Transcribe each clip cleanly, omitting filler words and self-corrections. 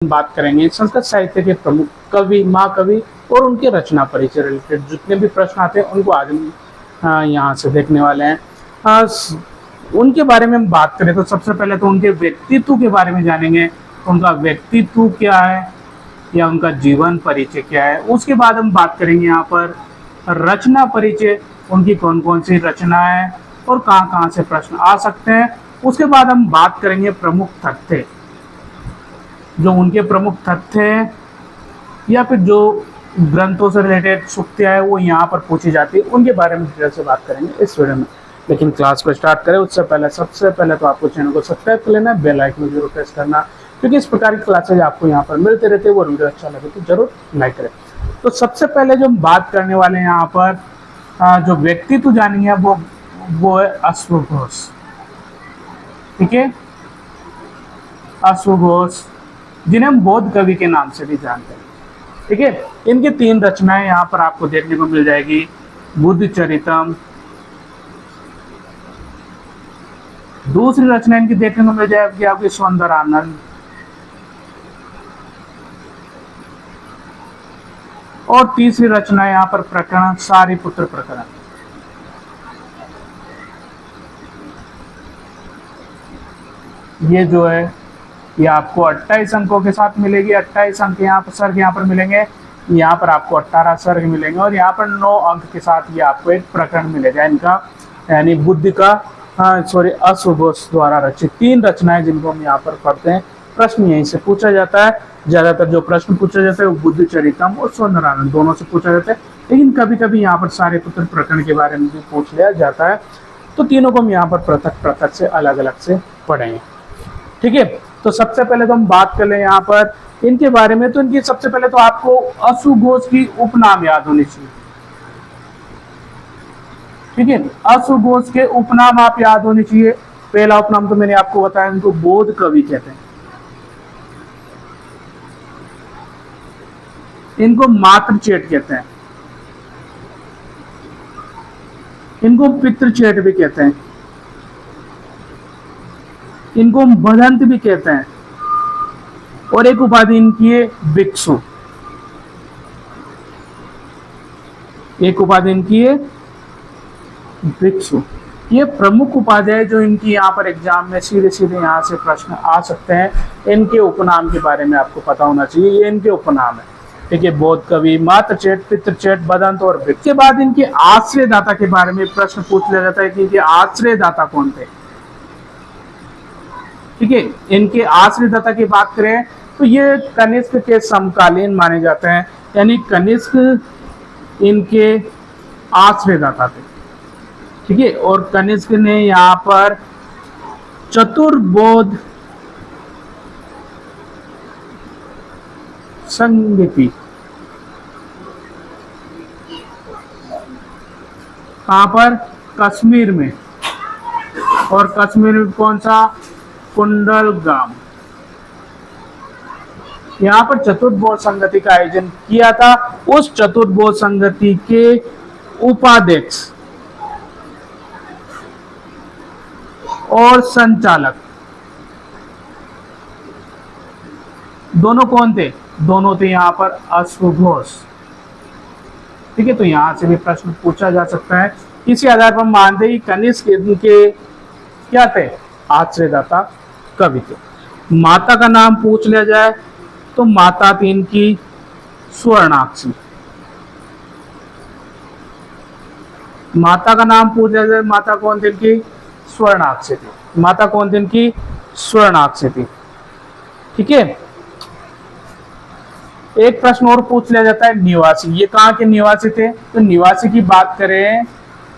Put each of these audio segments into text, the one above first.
बात करेंगे संस्कृत साहित्य के प्रमुख कवि, महाकवि और उनके रचना परिचय रिलेटेड जितने भी प्रश्न आते हैं उनको आज हम यहाँ से देखने वाले हैं। उनके बारे में हम बात करें तो सबसे पहले तो उनके व्यक्तित्व के बारे में जानेंगे, उनका व्यक्तित्व क्या है या उनका जीवन परिचय क्या है। उसके बाद हम बात करेंगे यहाँ पर रचना परिचय, उनकी कौन कौन सी रचना है और कहाँ कहाँ से प्रश्न आ सकते हैं। उसके बाद हम बात करेंगे प्रमुख तथ्य, जो उनके प्रमुख तथ्य हैं या फिर जो ग्रंथों से रिलेटेड सुक्तियाँ है वो यहाँ पर पूछी जाती है, उनके बारे में डिटेल से बात करेंगे इस वीडियो में। लेकिन क्लास को स्टार्ट करें उससे पहले सबसे पहले तो आपको चैनल को सब्सक्राइब कर लेना है, बेल आइकन जरूर प्रेस करना, क्योंकि इस प्रकार की क्लासेज आपको यहाँ पर मिलते रहते हैं। वो वीडियो अच्छा लगे तो जरूर लाइक करें। तो सबसे पहले जो हम बात करने वाले हैं यहाँ पर जो व्यक्तित्व जानेंगे वो है अश्वघोष। ठीक है, अश्वघोष जिन्हें हम बौद्ध कवि के नाम से भी जानते हैं। ठीक है, इनकी 3 रचनाएं यहाँ पर आपको देखने को मिल जाएगी, बुद्धचरितम, दूसरी रचना इनकी देखने को मिल जाएगी आपकी सौंदरानंद, और तीसरी रचना यहाँ पर प्रकरण सारिपुत्र प्रकरण। ये जो है ये आपको 28 अंकों के साथ मिलेगी। 28 अंक यहाँ पर सर्ग यहाँ पर मिलेंगे, यहाँ पर आपको 18 सर्ग मिलेंगे और यहाँ पर 9 अंक के साथ ये आपको एक प्रकरण मिलेगा इनका, यानी बुद्ध का अश्वघोष द्वारा रचित 3 रचनाएं जिनको हम यहाँ पर पढ़ते हैं। प्रश्न यहीं से पूछा जाता है, ज्यादातर जो प्रश्न पूछा जाता है वो बुद्धचरितम और सौंदरानंद दोनों से पूछा जाता है, लेकिन कभी कभी यहाँ पर सारिपुत्र प्रकरण के बारे में भी पूछ लिया जाता है। तो तीनों को हम यहाँ पर पृथक पृथक से अलग अलग से पढ़ेंगे। ठीक है, तो सबसे पहले तो हम बात कर लें यहाँ पर इनके बारे में। तो इनकी सबसे पहले तो आपको अश्वघोष की उपनाम याद होनी चाहिए। ठीक है, अश्वघोष के उपनाम आप याद होनी चाहिए। पहला उपनाम तो मैंने आपको बताया, इनको बौद्ध कवि कहते हैं, इनको मातृचेट कहते हैं, इनको पितृचेट भी कहते हैं, इनको भदंत भी कहते हैं, और एक उपाधि इनकी है भिक्षु। एक उपाधि इनकी है भिक्षु। ये प्रमुख उपाधि है जो इनकी यहाँ पर एग्जाम में सीधे सीधे यहाँ से प्रश्न आ सकते हैं। इनके उपनाम के बारे में आपको पता होना चाहिए, ये इनके उपनाम है। ठीक है, बौद्ध कवि, मातृचेट, पितृचेट, बदंत और भिक्षु। के बाद इनके आश्रयदाता के बारे में प्रश्न पूछ लिया जाता है कि इनके आश्रयदाता कौन थे। ठीक है, इनके आश्रयदाता की बात करें तो ये कनिष्क के समकालीन माने जाते हैं, यानी कनिष्क इनके आश्रयदाता थे। ठीक है, और कनिष्क ने यहाँ पर चतुर्बोध संगति, कहाँ पर, कश्मीर में, और कश्मीर में कौन सा, कुंडलगाम, यहाँ पर चतुर्बोध संगति का आयोजन किया था। उस चतुर्बोध संगति के उपाध्यक्ष और संचालक दोनों कौन थे, दोनों थे यहाँ पर अश्वघोष। ठीक है, तो यहाँ से भी प्रश्न पूछा जा सकता है। इसी आधार पर मानते ही कनिष्क इनके क्या थे, आश्रयदाता कवि थे। माता का नाम पूछ लिया जाए तो माता थी इनकी स्वर्णाक्षी। माता का नाम पूछ लिया जाए, माता कौन थी इनकी, स्वर्णाक्षी थी। माता कौन थी इनकी, स्वर्णाक्षी थी। ठीक है, एक प्रश्न और पूछ लिया जाता है, निवासी, ये कहाँ के निवासी थे। तो निवासी की बात करें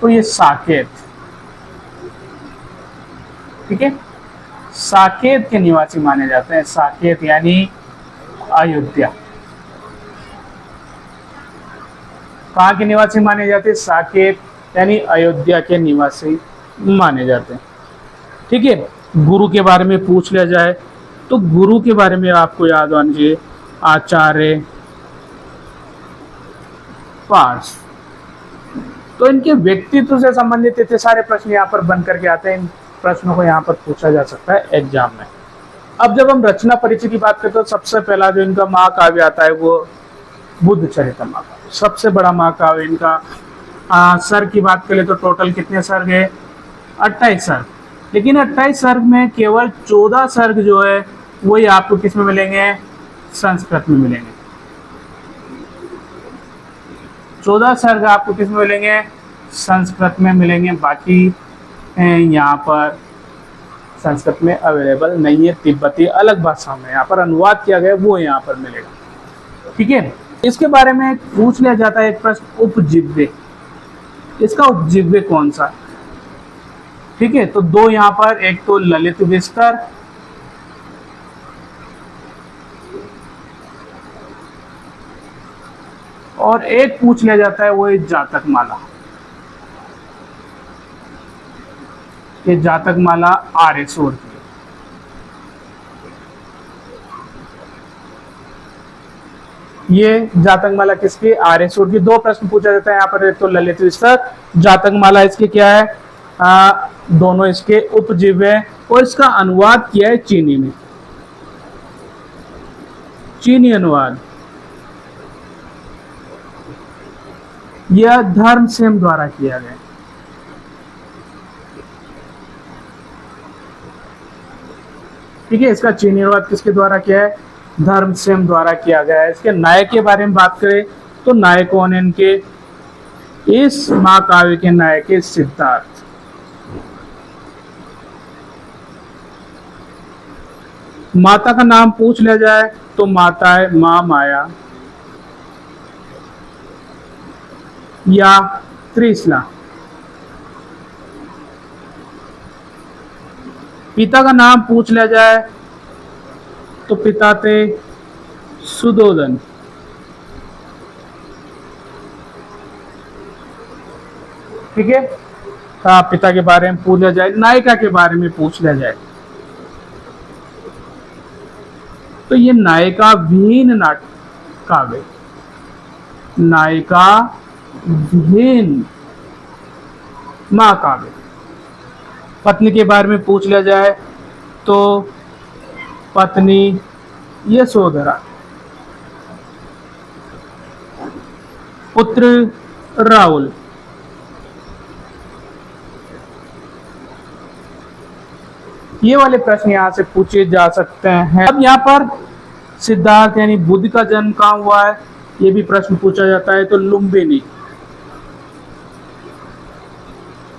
तो ये साकेत। ठीक है, साकेत के निवासी माने जाते हैं। साकेत यानी अयोध्या। कहाँ के निवासी माने जाते हैं, साकेत यानी अयोध्या के निवासी माने जाते हैं। ठीक है, गुरु के बारे में पूछ लिया जाए तो गुरु के बारे में आपको याद होना चाहिए, आचार्य पार्श। तो इनके व्यक्तित्व से संबंधित इतने सारे प्रश्न यहाँ पर बन करके आते हैं। इन प्रश्नों को यहाँ पर पूछा जा सकता है एग्जाम में। अब जब हम रचना परिचय की बात करते हैं तो सबसे पहला जो इनका महाकाव्य आता है वो बुद्ध चरितमृत, सबसे बड़ा महाकाव्य इनका। सर्ग की बात करें तो टोटल कितने सर्ग है? 28 सर्ग। लेकिन 28 सर्ग में केवल 14 सर्ग जो है वही आपको किस में मिलेंगे? संस्कृत में मिलेंगे। 14 सर्ग आपको किस में मिलेंगे? संस्कृत में मिलेंगे। बाकी यहाँ पर संस्कृत में अवेलेबल नहीं है, तिब्बती अलग भाषा में यहाँ पर अनुवाद किया गया वो यहाँ पर मिलेगा। ठीक है, इसके बारे में पूछ लिया जाता है एक प्रश्न, उपजीव्य, इसका उपजीव्य कौन सा? ठीक है, तो दो यहाँ पर, एक तो ललित विस्तर और एक पूछ लिया जाता है वो है जातक माला। ये जातक माला आर्य शोर की। ये जातक माला किसकी? आर्य शोर की। दो प्रश्न पूछा जाता है यहाँ पर, एक तो ललित विस्तर, जातक माला इसके क्या है? दोनों इसके उपजीव्य है और इसका अनुवाद किया है चीनी में, चीनी अनुवाद। यह धर्मसेन द्वारा किया गया। ठीक है, इसका चीनी अनुवाद किसके द्वारा किया है? धर्मसेन द्वारा किया गया है। इसके नायक के बारे में बात करें तो नायक कौन है इनके? इस महाकाव्य के नायक है सिद्धार्थ। माता का नाम पूछ लिया जाए तो माता है मां माया या त्रिशला। पिता का नाम पूछ लिया जाए तो पिता थे सुदोधन। ठीक है, पिता के बारे में पूछ लिया जाए। नायिका के बारे में पूछ लिया जाए तो ये नायिका विहीन नाटक काव्य, नायिका विहीन महाकाव्य। पत्नी के बारे में पूछ लिया जाए तो पत्नी यशोधरा, पुत्र राहुल। ये वाले प्रश्न यहाँ से पूछे जा सकते हैं। अब यहाँ पर सिद्धार्थ यानी बुद्ध का जन्म कहाँ हुआ है ये भी प्रश्न पूछा जाता है। तो लुम्बिनी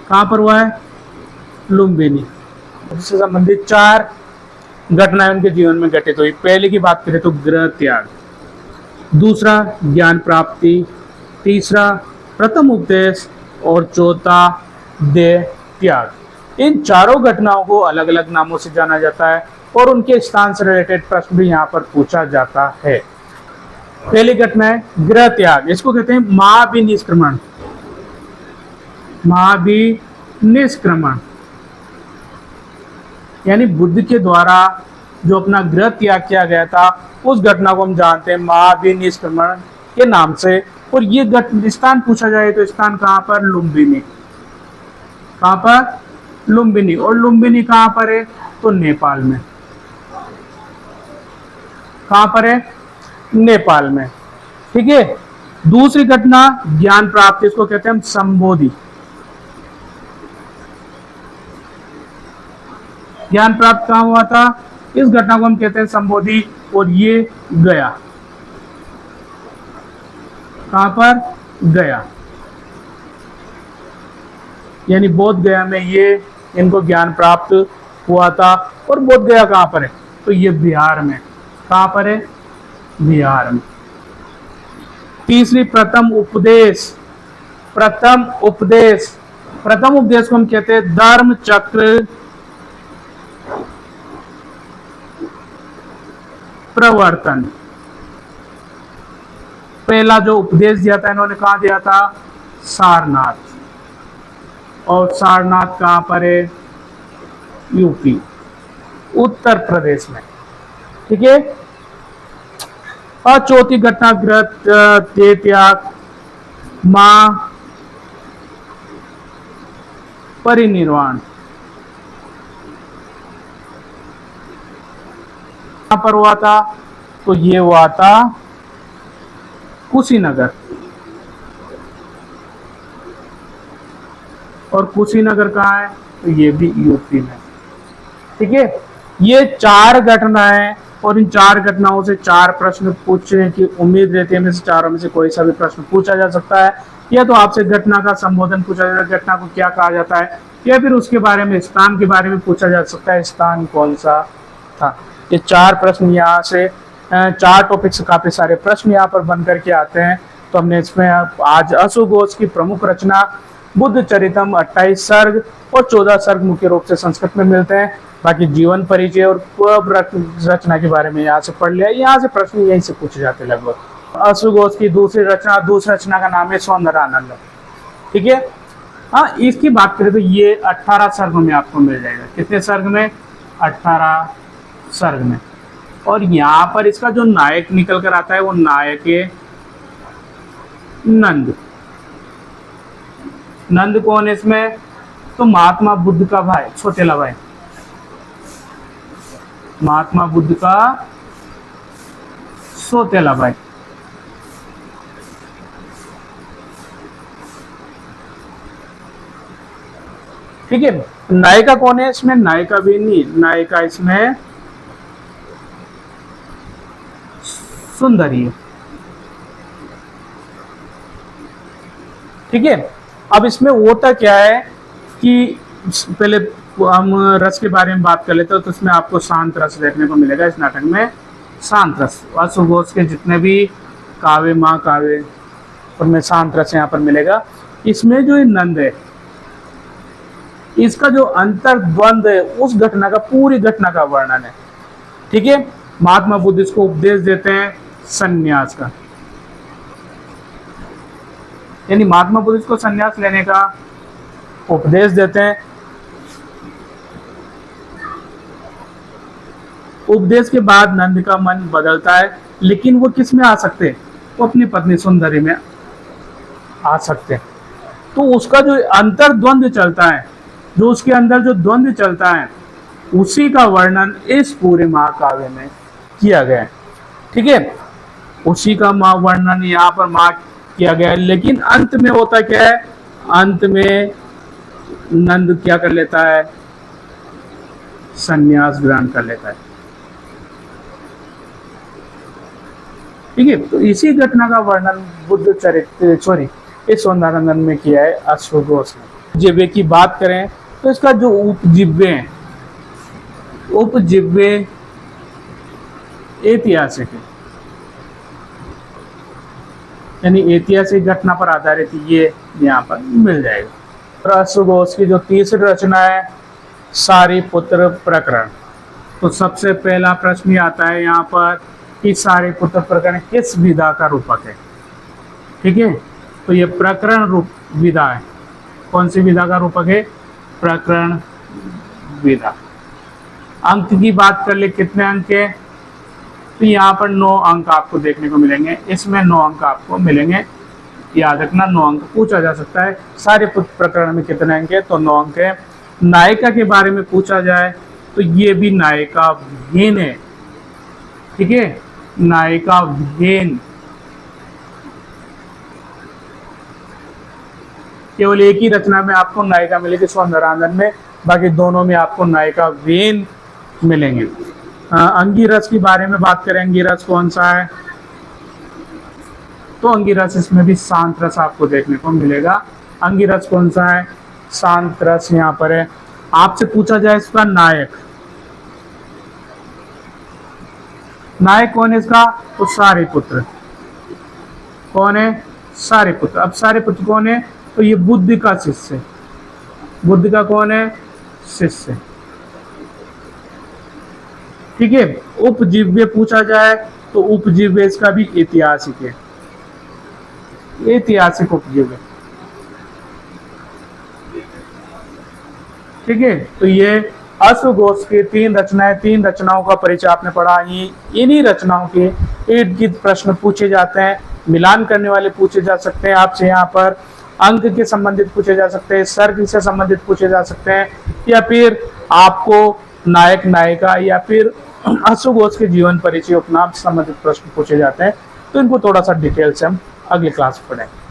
कहाँ पर हुआ है? लुम्बिनी। इससे संबंधित 4 घटनाएं उनके जीवन में घटित हुई। पहले की बात करें तो गृह त्याग, दूसरा ज्ञान प्राप्ति, तीसरा प्रथम उपदेश और चौथा देह त्याग। इन चारों घटनाओं को अलग अलग नामों से जाना जाता है और उनके स्थान से रिलेटेड प्रश्न भी यहाँ पर पूछा जाता है। पहली घटना है गृह त्याग, इसको कहते हैं महाभिनिष्क्रमण। महाभिनिष्क्रमण यानी बुद्ध के द्वारा जो अपना गृह त्याग किया गया था उस घटना को हम जानते हैं महाभिनिष्क्रमण के नाम से। और ये स्थान पूछा जाए तो स्थान कहाँ पर? लुम्बिनी। कहाँ पर? लुम्बिनी। और लुम्बिनी कहाँ पर है? तो नेपाल में। कहाँ पर है? नेपाल में। ठीक है, दूसरी घटना ज्ञान प्राप्ति, इसको कहते हैं हम संबोधि। ज्ञान प्राप्त कहाँ हुआ था? इस घटना को हम कहते हैं संबोधि। और ये गया। कहाँ पर? गया। यानी बोध गया में ये इनको ज्ञान प्राप्त हुआ था। और बोध गया कहाँ पर है? तो ये बिहार में। कहाँ पर है? बिहार में। तीसरी प्रथम उपदेश। प्रथम उपदेश, प्रथम उपदेश को हम कहते हैं धर्म चक्र प्रवर्तन। पहला जो उपदेश दिया था इन्होंने कहाँ दिया था? सारनाथ। और सारनाथ कहाँ पर है? यूपी, उत्तर प्रदेश में। ठीक है, और चौथी घटना गृह त्याग, मां परिनिर्वाण। यहाँ पर हुआ था, तो ये हुआ था कुशीनगर, और कुशीनगर कहाँ है, तो ये भी यूपी में। ठीक है, ये 4 घटनाएं, और इन 4 घटनाओं से 4 प्रश्न पूछने की उम्मीद रहती है। में से चारों में से कोई सा भी प्रश्न पूछा जा सकता है, या तो आपसे घटना का संबोधन पूछा जाता है, घटना को क्या कहा जाता है, या फिर उसके बारे में, स्थान के बारे में पूछा जा सकता है, स्थान कौन सा था। ये 4 प्रश्न यहाँ से 4 टॉपिक से काफी सारे प्रश्न यहाँ पर बन करके आते हैं। तो हमने इसमें आज अशोक घोष की प्रमुख रचना बुद्ध चरितम 28 सर्ग और 14 सर्ग मुख्य रूप से संस्कृत में मिलते हैं। बाकी जीवन परिचय और पूर्व रचना के बारे में यहाँ से पढ़ लिया। यहाँ से प्रश्न यहीं से पूछे जाते लगभग। अशोक घोष की दूसरी रचना का नाम है सौंदर्यानंद। ठीक है, हाँ, इसकी बात करें तो ये 18 सर्ग में आपको मिल जाएगा। कितने सर्ग में? 18 सर्ग में। और यहाँ पर इसका जो नायक निकल कर आता है वो नायक है नंद। नंद कौन है इसमें? तो महात्मा बुद्ध का भाई, सौतेला भाई, महात्मा बुद्ध का सौतेला भाई। ठीक है, नायिका कौन है इसमें? नायिका भी नहीं, नायिका इसमें सुंदरी है। ठीक है, अब इसमें होता क्या है कि पहले हम रस के बारे में बात कर लेते हैं। तो इसमें आपको शांत रस देखने को मिलेगा इस नाटक में। शांत रस, अशोक घोष के जितने भी काव्य, महाकाव्य, उनमें शांत रस यहाँ पर मिलेगा। इसमें जो ये नंद है, इसका जो अंतर्द्वंद है, उस घटना का, पूरी घटना का वर्णन है। ठीक है, महात्मा बुद्ध इसको उपदेश देते हैं संन्यास का, यानी महात्मा बुद्ध इसको संन्यास लेने का उपदेश देते हैं। उपदेश के बाद नंद का मन बदलता है, लेकिन वो किस में आ सकते हैं? वो अपनी पत्नी सुंदरी में आ सकते हैं। तो उसका जो अंतर्द्वंद चलता है, जो उसके अंदर जो द्वंद्व चलता है, उसी का वर्णन इस पूरे महाकाव्य में किया गया है। ठीक है, उसी का वर्णन यहाँ पर किया गया है। लेकिन अंत में होता क्या है? अंत में नंद क्या कर लेता है? संन्यास ग्रहण कर लेता है। ठीक है, तो इसी घटना का वर्णन बुद्ध चरित्र इस सौंदर्यानंद में किया है अशोक घोष ने। जिह्वे की बात करें तो इसका जो उपजिह्वे हैं, उपजिह्वे ऐतिहासिक है, यानी ऐतिहासिक घटना पर आधारित ये यहाँ पर मिल जाएगा। और अशोक घोष की जो तीसरी रचना है सारिपुत्र प्रकरण। तो सबसे पहला प्रश्न आता है यहाँ पर कि सारिपुत्र प्रकरण किस विधा का रूपक है? ठीक है, तो ये प्रकरण रूप विधा है। कौन सी विधा का रूपक है? प्रकरण विधा। अंक की बात कर ले, कितने अंक है? तो यहाँ पर 9 अंक आपको देखने को मिलेंगे। इसमें 9 अंक आपको मिलेंगे, याद रखना। 9 अंक पूछा जा सकता है। सारिपुत्र प्रकरण में कितने अंक है? तो 9 अंक है। नायिका के बारे में पूछा जाए तो ये भी नायिका विहीन है। ठीक है, नायिका विहीन, केवल एक ही रचना में आपको नायिका मिलेगी सौंदर्यानंद में, बाकी दोनों में आपको नायिका विहीन मिलेंगे। अंगिरस के बारे में बात करें, अंगिरस कौन सा है? तो अंगिरस, इसमें भी शांत रस आपको देखने को मिलेगा। अंगिरस कौन सा है? शांत रस यहाँ पर है। आपसे पूछा जाए इसका नायक, नायक कौन है इसका? तो सारिपुत्र। कौन है? सारिपुत्र। अब सारिपुत्र कौन है? तो ये बुद्ध का शिष्य। बुद्ध का कौन है? शिष्य। ठीक है, उपजीव्य पूछा जाए तो उपजीव्य इसका भी ऐतिहासिक है, ऐतिहासिक उपजीव्य। ठीक है, तो ये अशोक घोष की 3 रचनाएं, 3 रचनाओं का परिचय आपने पढ़ा। इन्हीं रचनाओं के इर्द गिर्द प्रश्न पूछे जाते हैं, मिलान करने वाले पूछे जा सकते हैं आपसे। यहाँ पर अंक के संबंधित पूछे जा सकते हैं, सर्ग से संबंधित पूछे जा सकते हैं, या फिर आपको नायक नायिका या फिर आशु घोष के जीवन परिचय उपनाम से संबंधित प्रश्न पूछे जाते हैं, तो इनको थोड़ा सा डिटेल से हम अगली क्लास में पढ़ेंगे।